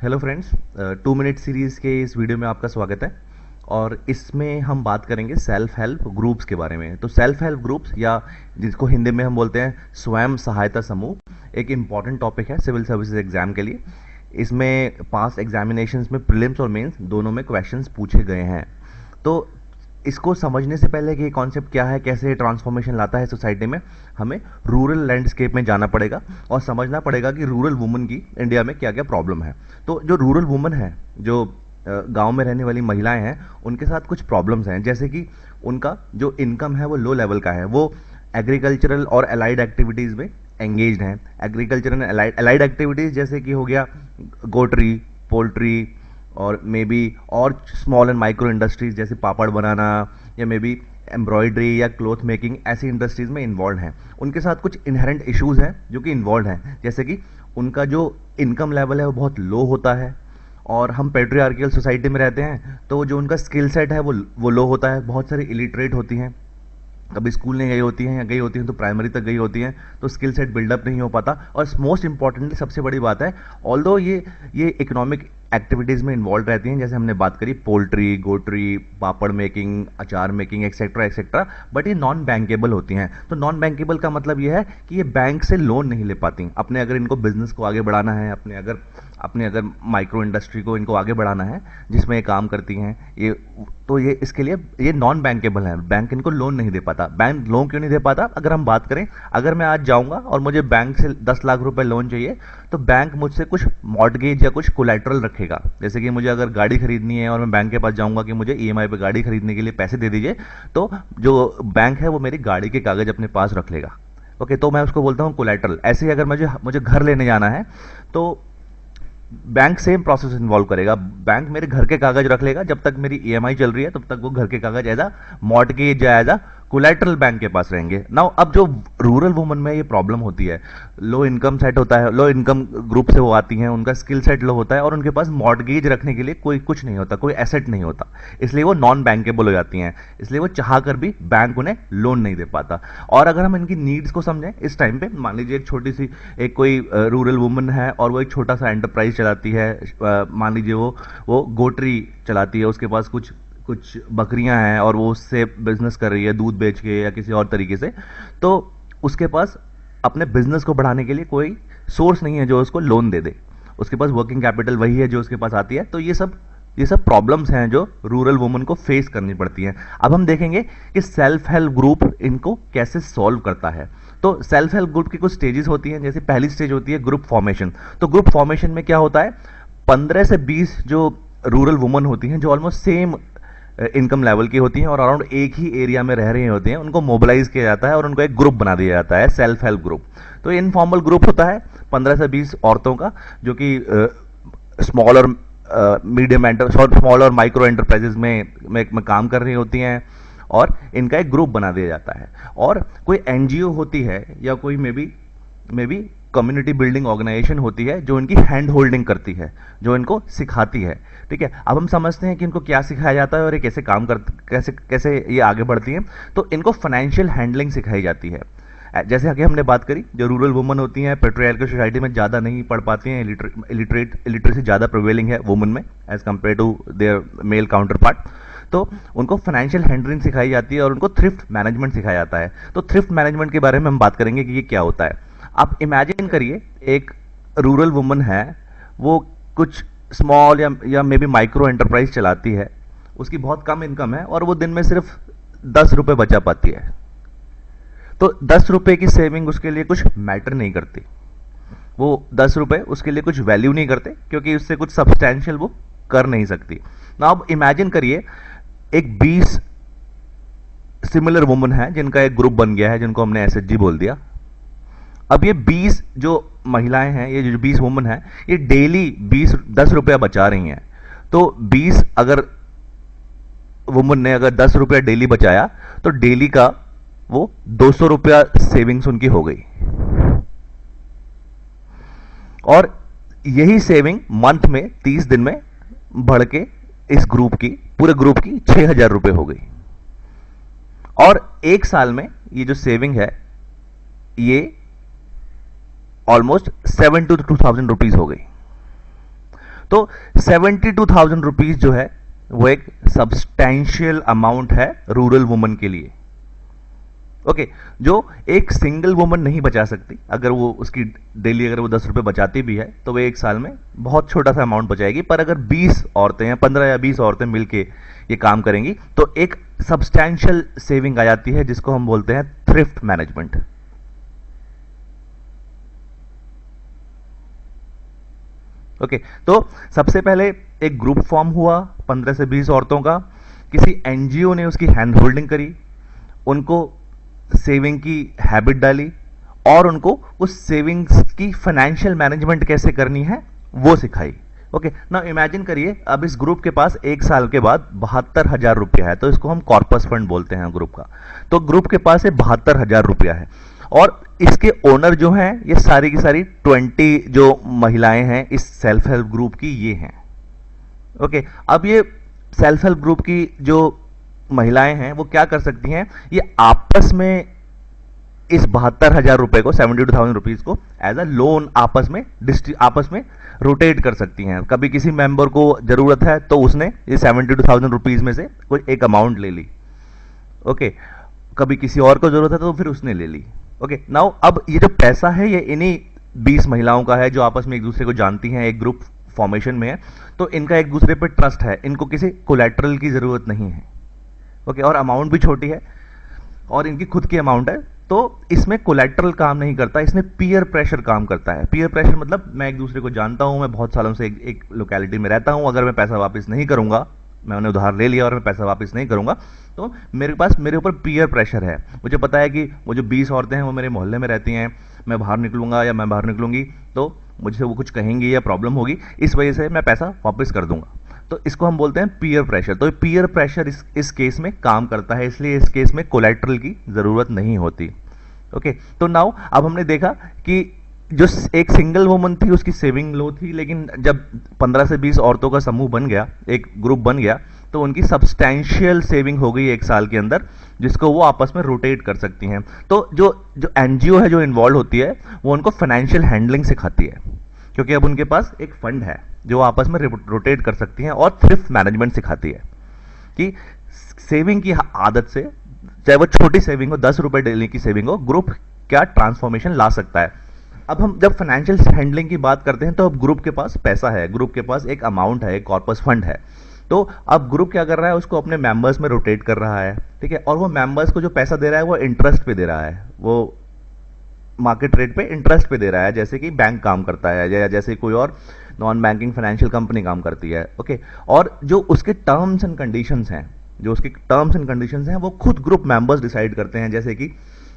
Hello friends, 2 minute series के इस video में आपका स्वागत है। और इसमें हम बात करेंगे सेल्फ हेल्प ग्रुप्स के बारे में। तो सेल्फ हेल्प ग्रुप्स, या जिसको हिंदी में हम बोलते हैं स्वयं सहायता समूह, एक इम्पॉर्टेंट टॉपिक है सिविल सर्विसेज एग्जाम के लिए। इसमें पास एग्जामिनेशंस में प्रीलिम्स और मेंस दोनों में क्वेश्चंस पूछे गए हैं। तो इसको समझने से पहले कि ये कॉन्सेप्ट क्या है, कैसे ट्रांसफॉर्मेशन लाता है सोसाइटी में, हमें रूरल लैंडस्केप में जाना पड़ेगा और समझना पड़ेगा कि रूरल वुमन की इंडिया में क्या क्या प्रॉब्लम है। तो जो रूरल वुमन है, जो गांव में रहने वाली महिलाएं हैं, उनके साथ कुछ प्रॉब्लम्स हैं। जैसे कि उनका जो इनकम है वो लो लेवल का है, वो एग्रीकल्चरल और अलाइड एक्टिविटीज़ में एंगेज्ड हैं। एग्रीकल्चर एंड अलाइड एक्टिविटीज़ जैसे कि हो गया गोटरी, पोल्ट्री, और मे बी और स्मॉल एंड माइक्रो इंडस्ट्रीज जैसे पापड़ बनाना, या मे बी एम्ब्रॉयडरी या क्लॉथ मेकिंग, ऐसी इंडस्ट्रीज में इन्वॉल्व हैं। उनके साथ कुछ इनहेरेंट इश्यूज हैं जो कि इन्वॉल्व हैं, जैसे कि उनका जो इनकम लेवल है वो बहुत लो होता है, और हम पेट्रियार्कियल सोसाइटी में रहते हैं, तो जो उनका स्किल सेट है वो लो होता है। बहुत सारी इलिटरेट होती हैं, कभी स्कूल नहीं गई होती हैं, या गई होती हैं तो प्राइमरी तक गई होती हैं, तो स्किल सेट बिल्डअप नहीं हो पाता। और मोस्ट इंपॉर्टेंटली सबसे बड़ी बात है, ऑल्दो ये इकोनॉमिक एक्टिविटीज़ में इन्वॉल्व रहती हैं, जैसे हमने बात करी पोल्ट्री, गोटरी, पापड़ मेकिंग, अचार मेकिंग, एक्सेट्रा एक्सेट्रा, बट ये नॉन बैंकेबल होती हैं। तो नॉन बैंकेबल का मतलब ये है कि ये बैंक से लोन नहीं ले पाती। अपने अगर इनको बिजनेस को आगे बढ़ाना है, अपने अगर माइक्रो इंडस्ट्री को इनको आगे बढ़ाना है जिसमें ये काम करती हैं, ये तो ये इसके लिए ये नॉन बैंकेबल है, बैंक इनको लोन नहीं दे पाता। बैंक लोन क्यों नहीं दे पाता? अगर हम बात करें, अगर मैं आज जाऊंगा और मुझे बैंक से 10 लाख रुपए लोन चाहिए, तो बैंक मुझसे कुछ मॉर्टगेज या कुछ कोलैटरल रखेगा। जैसे कि मुझे अगर गाड़ी खरीदनी है और मैं बैंक के पास जाऊंगा कि मुझे ईएमआई पे गाड़ी खरीदने के लिए पैसे दे दीजिए, तो जो बैंक है वो मेरी गाड़ी के कागज अपने पास रख लेगा। ओके, तो मैं उसको बोलता हूँ कोलैटरल। ऐसे ही अगर मुझे घर लेने जाना है, तो बैंक सेम प्रोसेस इन्वॉल्व करेगा। बैंक मेरे घर के कागज रख लेगा, जब तक मेरी ईएमआई चल रही है तब तक वो घर के कागज एज अ मॉर्टगेज या एज अ कोलैटरल बैंक के पास रहेंगे। नाउ अब जो रूरल वुमन में ये प्रॉब्लम होती है, लो इनकम सेट होता है, लो इनकम ग्रुप से वो आती हैं, उनका स्किल सेट लो होता है, और उनके पास मॉर्टगेज रखने के लिए कोई कुछ नहीं होता, कोई एसेट नहीं होता, इसलिए वो नॉन बैंकेबल हो जाती हैं। इसलिए वो चाह कर भी बैंक उन्हें लोन नहीं दे पाता। और अगर हम इनकी नीड्स को समझें इस टाइम पे, मान लीजिए एक छोटी सी एक कोई रूरल वुमन है और वो एक छोटा सा एंटरप्राइज चलाती है। मान लीजिए वो गोटरी चलाती है, उसके पास कुछ कुछ बकरियां हैं और वो उससे बिजनेस कर रही है, दूध बेच के या किसी और तरीके से। तो उसके पास अपने बिजनेस को बढ़ाने के लिए कोई सोर्स नहीं है जो उसको लोन दे दे। उसके पास वर्किंग कैपिटल वही है जो उसके पास आती है। तो ये सब प्रॉब्लम्स हैं जो रूरल वुमन को फेस करनी पड़ती हैं। अब हम देखेंगे कि सेल्फ हेल्प ग्रुप इनको कैसे सॉल्व करता है। तो सेल्फ हेल्प ग्रुप की कुछ स्टेजेस होती हैं। जैसे पहली स्टेज होती है ग्रुप फॉर्मेशन। तो ग्रुप फॉर्मेशन में क्या होता है, 15 से 20 जो रूरल वुमन होती हैं, जो ऑलमोस्ट सेम इनकम लेवल की होती हैं और अराउंड एक ही एरिया में रह रही होती हैं, उनको मोबिलाइज किया जाता है और उनको एक ग्रुप बना दिया जाता है, सेल्फ हेल्प ग्रुप। तो इनफॉर्मल ग्रुप होता है 15 से 20 औरतों का, जो कि स्मॉल और स्मॉल और माइक्रो एंटरप्राइजेज में काम कर रही होती हैं, और इनका एक ग्रुप बना दिया जाता है। और कोई एनजीओ होती है या कोई maybe community building organization होती है जो इनकी हैंड होल्डिंग करती है, जो इनको सिखाती है। ठीक है, अब हम समझते हैं कि इनको क्या सिखाया जाता है और ये कैसे काम कर कैसे कैसे ये आगे बढ़ती हैं। तो इनको फाइनेंशियल हैंडलिंग सिखाई जाती है। जैसे आगे हमने बात करी, जो रूरल वुमन होती हैं पेट्रियार्कल सोसाइटी में ज़्यादा नहीं पढ़ पाती हैं, इलिटरेसी ज़्यादा प्रिवेलिंग है वुमन में as compare to their male counterpart. तो उनको फाइनेंशियल हैंडलिंग सिखाई जाती है और उनको थ्रिफ्ट मैनेजमेंट सिखाया जाता है। तो थ्रिफ्ट मैनेजमेंट के बारे में हम बात करेंगे कि ये क्या होता है। आप इमेजिन करिए, एक रूरल वुमन है, वो कुछ स्मॉल या मे बी माइक्रो एंटरप्राइज चलाती है, उसकी बहुत कम इनकम है और वो दिन में सिर्फ 10 रुपये बचा पाती है। तो 10 रुपये की सेविंग उसके लिए कुछ मैटर नहीं करती, वो 10 रुपये उसके लिए कुछ वैल्यू नहीं करते, क्योंकि उससे कुछ सब्सटैंशियल वो कर नहीं सकती ना। अब इमेजिन करिए एक 20 सिमिलर वुमन है जिनका एक ग्रुप बन गया है, जिनको हमने एसएचजी बोल दिया। अब ये 20 जो महिलाएं हैं, ये जो 20 वुमन है, ये डेली 10 रुपया बचा रही हैं। तो 20 अगर वुमन ने अगर 10 रुपया डेली बचाया, तो डेली का वो 200 रुपया सेविंग्स उनकी हो गई। और यही सेविंग मंथ में 30 दिन में बढ़ के इस पूरे ग्रुप की 6,000 रुपये हो गई। और एक साल में ये जो सेविंग है, ये ऑलमोस्ट 7 to 2,000 रुपीज हो गई। तो 72,000 रुपीज जो है वो एक सब्सटैंशियल अमाउंट है रूरल वुमन के लिए। ओके, जो एक सिंगल वुमन नहीं बचा सकती, अगर वो उसकी डेली अगर वो 10 रुपए बचाती भी है तो वो एक साल में बहुत छोटा सा अमाउंट बचाएगी, पर अगर 20 औरतें या 15 या 20 औरतें मिलके ये काम करेंगी तो एक सब्सटैंशियल सेविंग आ जाती है, जिसको हम बोलते हैं थ्रिफ्ट मैनेजमेंट। ओके, तो सबसे पहले एक ग्रुप फॉर्म हुआ 15 से 20 औरतों का, किसी एनजीओ ने उसकी हैंड होल्डिंग करी, उनको सेविंग की हैबिट डाली और उनको उस सेविंग्स की फाइनेंशियल मैनेजमेंट कैसे करनी है वो सिखाई। ओके, नाउ इमेजिन करिए अब इस ग्रुप के पास एक साल के बाद 72,000 रुपया है, तो इसको हम कॉर्पस फंड बोलते हैं ग्रुप का। तो ग्रुप के पास 72,000 रुपया है और इसके ओनर जो हैं ये सारी की सारी 20 जो महिलाएं हैं इस सेल्फ हेल्प ग्रुप की ये हैं। ओके, अब ये सेल्फ हेल्प ग्रुप की जो महिलाएं हैं वो क्या कर सकती हैं, ये आपस में इस 72,000 रुपए को 72,000 रुपीज को एज अ लोन आपस में रोटेट कर सकती हैं। कभी किसी मेंबर को जरूरत है तो उसने ये 72,000 रुपीज में से कोई एक अमाउंट ले ली। ओके, कभी किसी और को जरूरत है तो फिर उसने ले ली। ओके, नाउ अब ये जो पैसा है ये इन्हीं 20 महिलाओं का है जो आपस में एक दूसरे को जानती हैं, एक ग्रुप फॉर्मेशन में है, तो इनका एक दूसरे पर ट्रस्ट है, इनको किसी कोलैटरल की जरूरत नहीं है। ओके, और अमाउंट भी छोटी है और इनकी खुद की अमाउंट है, तो इसमें कोलैटरल काम नहीं करता, इसमें पीयर प्रेशर काम करता है। पीयर प्रेशर मतलब मैं एक दूसरे को जानता हूं, मैं बहुत सालों से एक लोकेलिटी में रहता हूं, अगर मैं पैसा वापस नहीं करूंगा, मैंने उधार ले लिया और मैं पैसा वापस नहीं करूंगा, तो मेरे ऊपर पीयर प्रेशर है। मुझे पता है कि वो जो 20 औरतें हैं वो मेरे मोहल्ले में रहती हैं, मैं बाहर निकलूंगा या मैं बाहर निकलूंगी तो मुझे वो कुछ कहेंगी या प्रॉब्लम होगी, इस वजह से मैं पैसा वापस कर दूंगा। तो इसको हम बोलते हैं पीयर प्रेशर। तो पीयर प्रेशर इस केस में काम करता है, इसलिए इस केस में कोलैटरल की जरूरत नहीं होती। ओके, तो नाउ अब हमने देखा कि जो एक सिंगल वुमन थी उसकी सेविंग लो थी, लेकिन जब 15 से 20 औरतों का समूह बन गया, एक ग्रुप बन गया, तो उनकी सब्सटैंशियल सेविंग हो गई एक साल के अंदर, जिसको वो आपस में रोटेट कर सकती हैं। तो जो एनजीओ है जो इन्वॉल्व होती है वो उनको फाइनेंशियल हैंडलिंग सिखाती है, क्योंकि अब उनके पास एक फंड है जो आपस में रोटेट कर सकती हैं, और थ्रिफ्ट मैनेजमेंट सिखाती है कि सेविंग की आदत से, चाहे वो छोटी सेविंग हो, 10 रुपए डेली की सेविंग हो, ग्रुप क्या ट्रांसफॉर्मेशन ला सकता है। अब हम जब फाइनेंशियल हैंडलिंग की बात करते हैं तो अब ग्रुप के पास पैसा है, ग्रुप के पास एक अमाउंट है, एक कॉर्पस फंड है, तो अब ग्रुप क्या कर रहा है, उसको अपने मेंबर्स में रोटेट कर रहा है। ठीक है, और वो मेंबर्स को जो पैसा दे रहा है वो इंटरेस्ट पे दे रहा है, वो मार्केट रेट पे इंटरेस्ट पे दे रहा है, जैसे कि बैंक काम करता है या जैसे कोई और नॉन बैंकिंग फाइनेंशियल कंपनी काम करती है। ओके, और जो उसके टर्म्स एंड कंडीशंस हैं, वो खुद ग्रुप मेंबर्स डिसाइड करते हैं,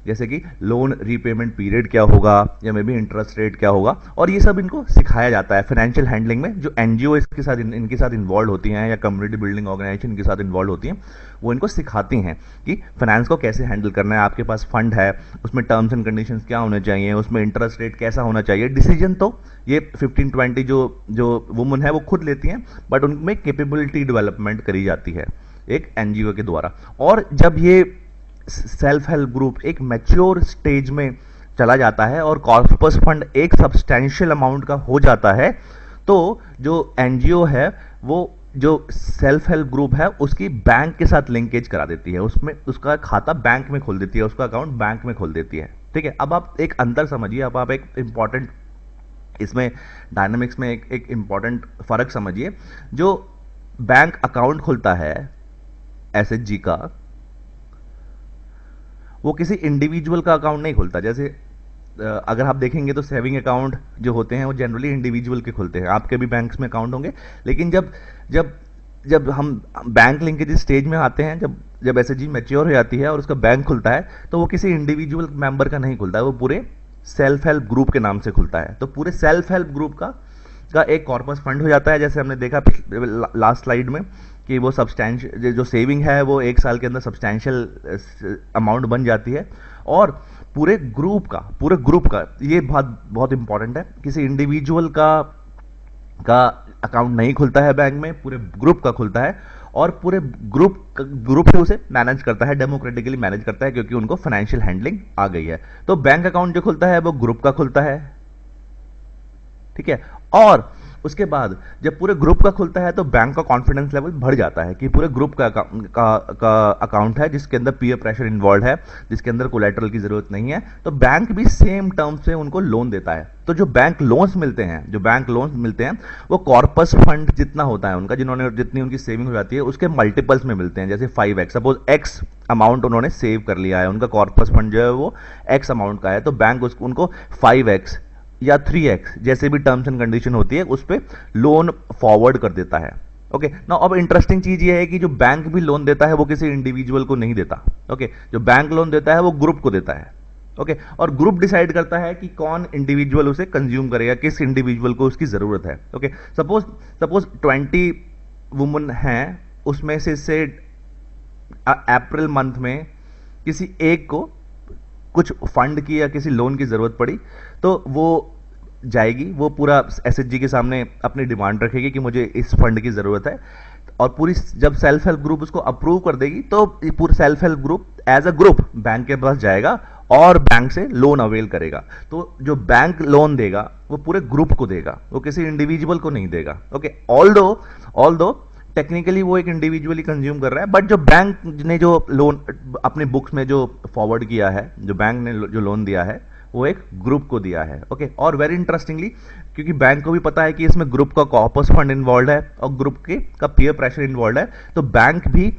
जैसे कि लोन रीपेमेंट पीरियड क्या होगा या मे बी इंटरेस्ट रेट क्या होगा, और ये सब इनको सिखाया जाता है फाइनेंशियल हैंडलिंग में। जो एनजीओ इनके साथ इन्वॉल्व होती हैं या कम्युनिटी बिल्डिंग ऑर्गेनाइजेशन इनके साथ इन्वॉल्व होती हैं, वो इनको सिखाती हैं कि फाइनेंस को कैसे हैंडल करना है। आपके पास फंड है, उसमें टर्म्स एंड कंडीशंस क्या होने चाहिए, उसमें इंटरेस्ट रेट कैसा होना चाहिए। डिसीजन तो ये 15-20 जो वुमन है वो खुद लेती हैं, बट उनमें कैपेबिलिटी डेवलपमेंट करी जाती है एक एनजीओ के द्वारा। और जब ये सेल्फ हेल्प ग्रुप एक मैच्योर स्टेज में चला जाता है और कॉर्पस फंड एक सब्सटैंशियल अमाउंट का हो जाता है, तो जो एनजीओ है वो जो सेल्फ हेल्प ग्रुप है उसकी बैंक के साथ लिंकेज करा देती है, उसमें उसका खाता बैंक में खोल देती है, उसका अकाउंट बैंक में खोल देती है। ठीक है, अब आप एक अंतर समझिए, अब आप एक इंपॉर्टेंट इसमें डायनामिक्स में एक इंपॉर्टेंट फर्क समझिए। जो बैंक अकाउंट खुलता है एसएचजी का, वो किसी इंडिविजुअल का अकाउंट नहीं खुलता। जैसे अगर आप देखेंगे तो सेविंग अकाउंट जो होते हैं वो जनरली इंडिविजुअल के खुलते हैं, आपके भी बैंक्स में अकाउंट होंगे, लेकिन जब हम बैंक लिंकेज स्टेज में आते हैं, जब एसएचजी मैच्योर हो जाती है और उसका बैंक खुलता है, तो वो किसी इंडिविजुअल मेंबर का नहीं खुलता है, वो पूरे सेल्फ हेल्प ग्रुप के नाम से खुलता है। तो पूरे सेल्फ हेल्प ग्रुप का एक कॉर्पस फंड हो जाता है, जैसे हमने देखा लास्ट स्लाइड में कि वो सब्सटैंशियल जो सेविंग है वो एक साल के अंदर सब्सटैंशियल अमाउंट बन जाती है। और पूरे ग्रुप का ये बहुत इंपॉर्टेंट है, किसी इंडिविजुअल का अकाउंट नहीं खुलता है बैंक में, पूरे ग्रुप का खुलता है, और पूरे ग्रुप ही उसे मैनेज करता है, डेमोक्रेटिकली मैनेज करता है, क्योंकि उनको फाइनेंशियल हैंडलिंग आ गई है। तो बैंक अकाउंट जो खुलता है वो ग्रुप का खुलता है। ठीक है, और उसके बाद जब पूरे ग्रुप का खुलता है तो बैंक का कॉन्फिडेंस लेवल बढ़ जाता है कि पूरे ग्रुप का अकाउंट है जिसके अंदर पीयर प्रेशर इन्वॉल्व है, जिसके अंदर कोलैटरल की जरूरत नहीं है, तो बैंक भी सेम टर्म से उनको लोन देता है। तो जो बैंक लोन्स मिलते हैं वो कॉर्पस फंड जितना होता है उनका, जितनी उनकी सेविंग हो जाती है उसके मल्टीपल्स में मिलते हैं। जैसे 5x, सपोज x अमाउंट उन्होंने सेव कर लिया है, उनका कॉर्पस फंड जो है वो x अमाउंट का है, तो बैंक उनको 5x या 3x जैसे भी टर्म्स एंड कंडीशन होती है उस पर लोन फॉरवर्ड कर देता है। ओके ना, अब इंटरेस्टिंग चीज ये है कि जो बैंक भी लोन देता है वो किसी इंडिविजुअल को नहीं देता। ओके, जो बैंक लोन देता है वो ग्रुप को देता है। ओके, और ग्रुप डिसाइड करता है कि कौन इंडिविजुअल उसे कंज्यूम करेगा, किस इंडिविजुअल को उसकी जरूरत है। ओके, सपोज 20 वुमन हैं, उसमें से अप्रैल मंथ में किसी एक को कुछ फंड की या किसी लोन की जरूरत पड़ी, तो वो जाएगी, वो पूरा एसएचजी के सामने अपनी डिमांड रखेगी कि मुझे इस फंड की जरूरत है, और पूरी जब सेल्फ हेल्प ग्रुप उसको अप्रूव कर देगी तो पूरा self help group as a group bank के पास जाएगा और बैंक से लोन अवेल करेगा। तो जो बैंक लोन देगा वो पूरे ग्रुप को देगा, वो किसी इंडिविजुअल को नहीं देगा। ओके, ऑल्दो टेक्निकली वो एक इंडिविजुअली कंज्यूम कर रहा है, बट जो बैंक ने जो लोन अपने बुक्स में जो फॉरवर्ड किया है, जो बैंक ने जो लोन दिया है वो एक ग्रुप को दिया है। ओके, और वेरी इंटरेस्टिंगली, क्योंकि बैंक को भी पता है कि इसमें ग्रुप का कॉर्पस फंड इन्वॉल्व है और ग्रुप का पीयर प्रेशर इन्वॉल्व है, तो बैंक भी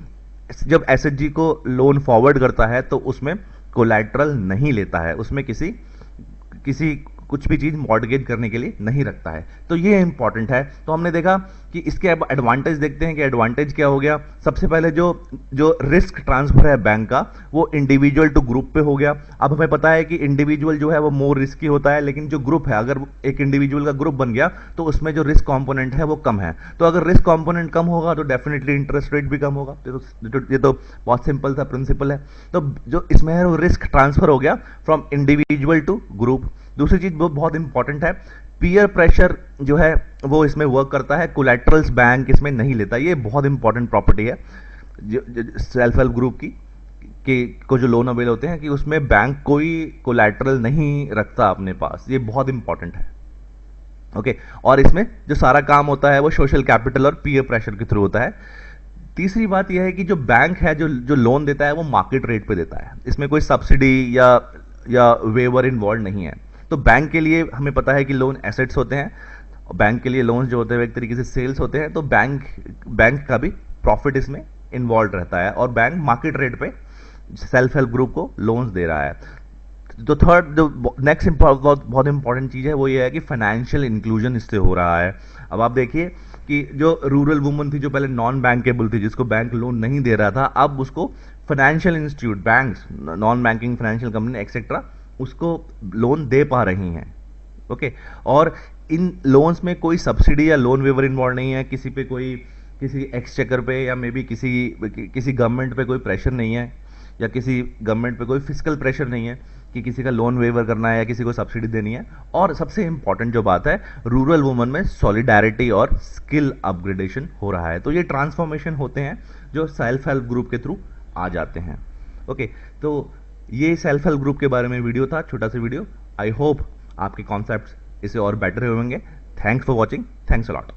जब एसएचजी को लोन फॉरवर्ड करता है तो उसमें कोलैटरल नहीं लेता है, उसमें किसी कुछ भी चीज मॉर्गेज करने के लिए नहीं रखता है। तो ये इंपॉर्टेंट है। तो हमने देखा कि इसके एडवांटेज देखते हैं कि एडवांटेज क्या हो गया। सबसे पहले जो रिस्क ट्रांसफर है बैंक का वो इंडिविजुअल टू ग्रुप पे हो गया। अब हमें पता है कि इंडिविजुअल जो है वो मोर रिस्की होता है, लेकिन जो ग्रुप है, अगर एक इंडिविजुअल का ग्रुप बन गया तो उसमें जो रिस्क कॉम्पोनेंट है वो कम है। तो अगर रिस्क कॉम्पोनेंट कम होगा तो डेफिनेटली इंटरेस्ट रेट भी कम होगा। ये तो बहुत सिंपल सा प्रिंसिपल है। तो जो इसमें है वो रिस्क ट्रांसफर हो गया फ्रॉम इंडिविजुअल टू ग्रुप। दूसरी चीज बहुत इंपॉर्टेंट है, पीयर प्रेशर जो है वो इसमें वर्क करता है, कोलैटरल्स बैंक इसमें नहीं लेता। ये बहुत इंपॉर्टेंट प्रॉपर्टी है सेल्फ हेल्प ग्रुप को जो लोन अवेल होते हैं कि उसमें बैंक कोई कोलैटरल नहीं रखता अपने पास। ये बहुत इंपॉर्टेंट है। ओके, और इसमें जो सारा काम होता है वो सोशल कैपिटल और पीयर प्रेशर के थ्रू होता है। तीसरी बात यह है कि जो बैंक है जो लोन देता है वो मार्केट रेट पे देता है, इसमें कोई सब्सिडी या वेवर इन्वॉल्व नहीं है। तो बैंक के लिए हमें पता है कि लोन एसेट्स होते हैं, बैंक के लिए लोन्स जो होते हैं एक तरीके से सेल्स होते हैं, तो बैंक का भी प्रॉफिट इसमें इन्वॉल्व रहता है और बैंक मार्केट रेट पे सेल्फ हेल्प ग्रुप को लोन्स दे रहा है। तो थर्ड जो नेक्स्ट बहुत इंपॉर्टेंट चीज़ है वो ये है कि फाइनेंशियल इंक्लूजन इससे हो रहा है। अब आप देखिए कि जो रूरल वुमन थी, जो पहले नॉन बैंकेबल थी, जिसको बैंक लोन नहीं दे रहा था, अब उसको financial institute, banks, non banking financial company etcetera उसको लोन दे पा रही हैं। ओके, और इन लोन्स में कोई सब्सिडी या लोन वेवर इन्वॉल्व नहीं है, किसी एक्सचेकर पे या मे बी किसी गवर्नमेंट पे कोई प्रेशर नहीं है, या किसी गवर्नमेंट पे कोई फिजिकल प्रेशर नहीं है कि किसी का लोन वेवर करना है या किसी को सब्सिडी देनी है। और सबसे इंपॉर्टेंट जो बात है, रूरल वुमन में सॉलिडारिटी और स्किल अपग्रेडेशन हो रहा है। तो ये ट्रांसफॉर्मेशन होते हैं जो सेल्फ हेल्प ग्रुप के थ्रू आ जाते हैं। ओके, तो ये सेल्फ हेल्प ग्रुप के बारे में वीडियो था, छोटा सा वीडियो। आई होप आपके कॉन्सेप्ट्स इसे और बेटर होंगे। Thanks for watching, thanks a lot.